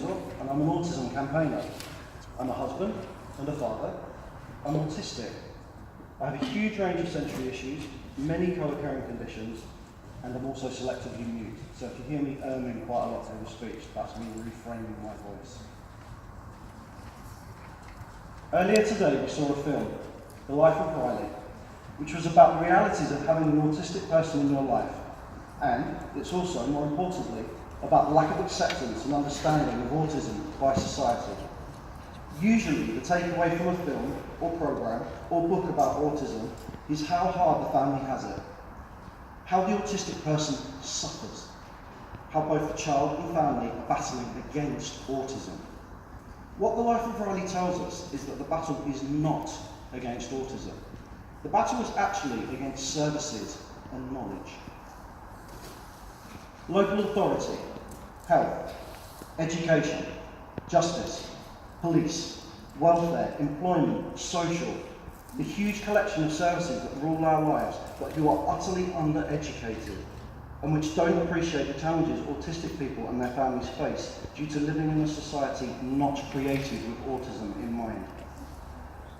And I'm an autism campaigner. I'm a husband and a father. I'm autistic. I have a huge range of sensory issues, many co-occurring conditions, and I'm also selectively mute. So if you hear me erming quite a lot through the speech, that's me reframing my voice. Earlier today we saw a film, The Life of Riley, which was about the realities of having an autistic person in your life. And it's also, more importantly, about the lack of acceptance and understanding of autism by society. Usually, the takeaway from a film, or programme, or book about autism is how hard the family has it, how the autistic person suffers, how both the child and family are battling against autism. What The Life of Riley tells us is that the battle is not against autism. The battle is actually against services and knowledge. Local authority, health, education, justice, police, welfare, employment, social, the huge collection of services that rule our lives, but who are utterly undereducated and which don't appreciate the challenges autistic people and their families face due to living in a society not created with autism in mind.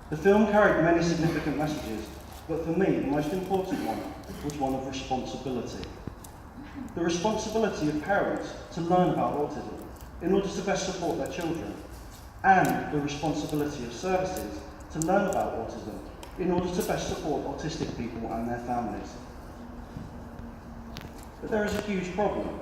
The film carried many significant messages, but for me, the most important one was one of responsibility. The responsibility of parents to learn about autism in order to best support their children, and the responsibility of services to learn about autism in order to best support autistic people and their families. But there is a huge problem.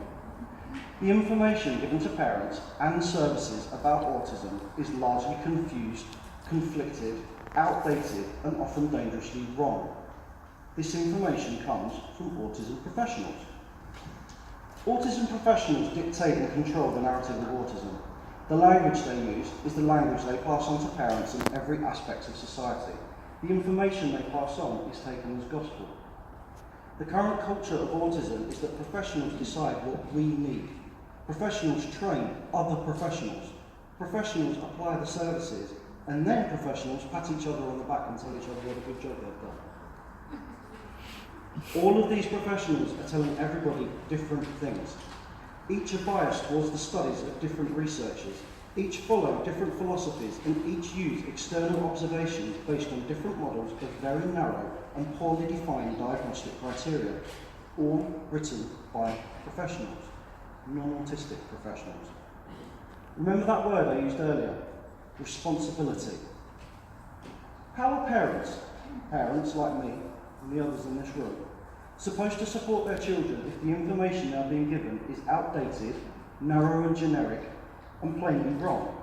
The information given to parents and services about autism is largely confused, conflicted, outdated, and often dangerously wrong. This information comes from autism professionals. Autism professionals dictate and control the narrative of autism. The language they use is the language they pass on to parents in every aspect of society. The information they pass on is taken as gospel. The current culture of autism is that professionals decide what we need. Professionals train other professionals. Professionals apply the services, and then professionals pat each other on the back and tell each other what a good job they've done. All of these professionals are telling everybody different things. Each are biased towards the studies of different researchers. Each follow different philosophies, and each use external observations based on different models of very narrow and poorly defined diagnostic criteria, all written by professionals, non-autistic professionals. Remember that word I used earlier? Responsibility. How are parents like me and the others in this room, supposed to support their children if the information they are being given is outdated, narrow and generic, and plainly wrong?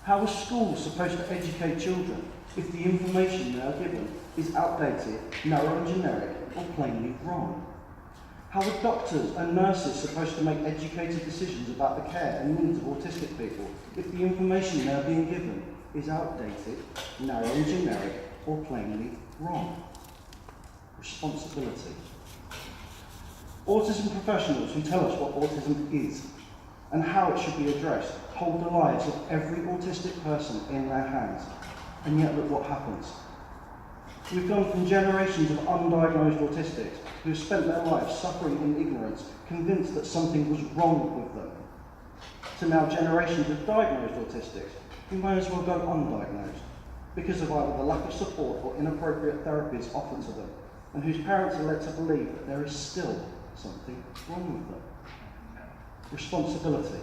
How are schools supposed to educate children if the information they are given is outdated, narrow and generic, or plainly wrong? How are doctors and nurses supposed to make educated decisions about the care and needs of autistic people if the information they are being given is outdated, narrow and generic, or plainly wrong? Responsibility. Autism professionals who tell us what autism is and how it should be addressed hold the lives of every autistic person in their hands. And yet look what happens. We've gone from generations of undiagnosed autistics who have spent their lives suffering in ignorance, convinced that something was wrong with them, to now generations of diagnosed autistics who may as well go undiagnosed because of either the lack of support or inappropriate therapies offered to them, and whose parents are led to believe that there is still something wrong with them. Responsibility.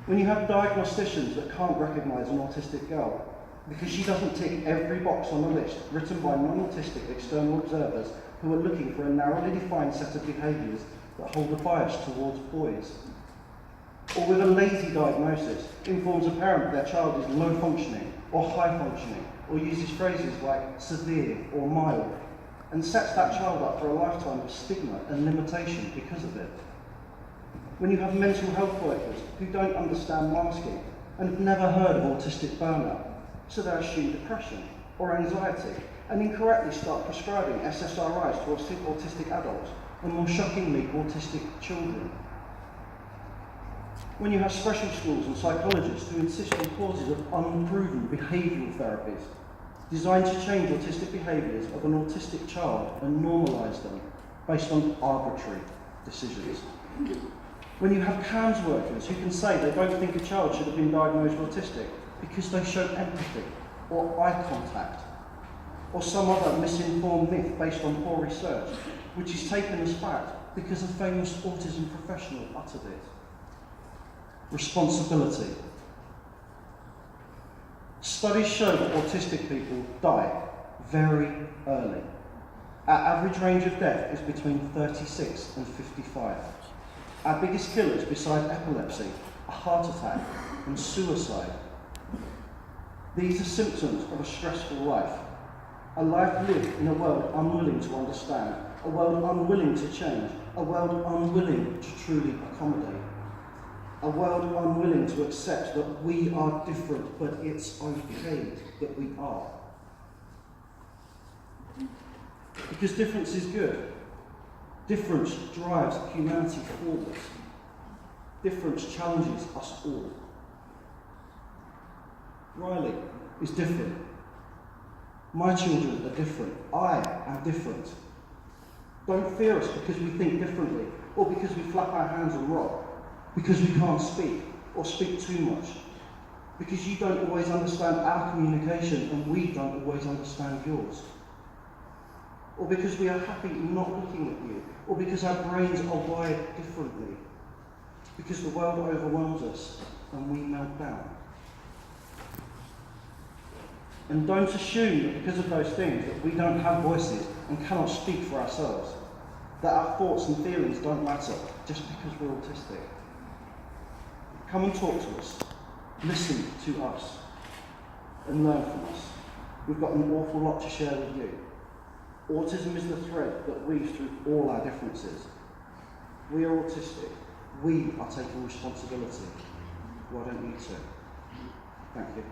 When you have diagnosticians that can't recognise an autistic girl because she doesn't tick every box on the list written by non-autistic external observers who are looking for a narrowly defined set of behaviours that hold a bias towards boys. Or with a lazy diagnosis, informs a parent that their child is low functioning or high functioning, or uses phrases like severe or mild, and sets that child up for a lifetime of stigma and limitation because of it. When you have mental health workers who don't understand masking and have never heard of autistic burnout, so they assume depression or anxiety and incorrectly start prescribing SSRIs to autistic adults and, more shockingly, autistic children. When you have special schools and psychologists who insist on courses of unproven behavioural therapies designed to change autistic behaviours of an autistic child and normalise them based on arbitrary decisions. When you have CAMS workers who can say they don't think a child should have been diagnosed autistic because they showed empathy or eye contact or some other misinformed myth based on poor research, which is taken as fact because a famous autism professional uttered it. Responsibility. Studies show that autistic people die very early. Our average range of death is between 36 and 55. Our biggest killers, besides epilepsy, are heart attack and suicide. These are symptoms of a stressful life. A life lived in a world unwilling to understand, a world unwilling to change, a world unwilling to truly accommodate, a world unwilling to accept that we are different, but it's okay that we are. Because difference is good. Difference drives humanity forward. Difference challenges us all. Riley is different. My children are different. I am different. Don't fear us because we think differently, or because we flap our hands and rock, because we can't speak, or speak too much, because you don't always understand our communication and we don't always understand yours, or because we are happy not looking at you, or because our brains are wired differently, because the world overwhelms us and we melt down. And don't assume that because of those things that we don't have voices and cannot speak for ourselves, that our thoughts and feelings don't matter just because we're autistic. Come and talk to us, listen to us, and learn from us. We've got an awful lot to share with you. Autism is the thread that weaves through all our differences. We are autistic. We are taking responsibility. Why don't you too? Thank you.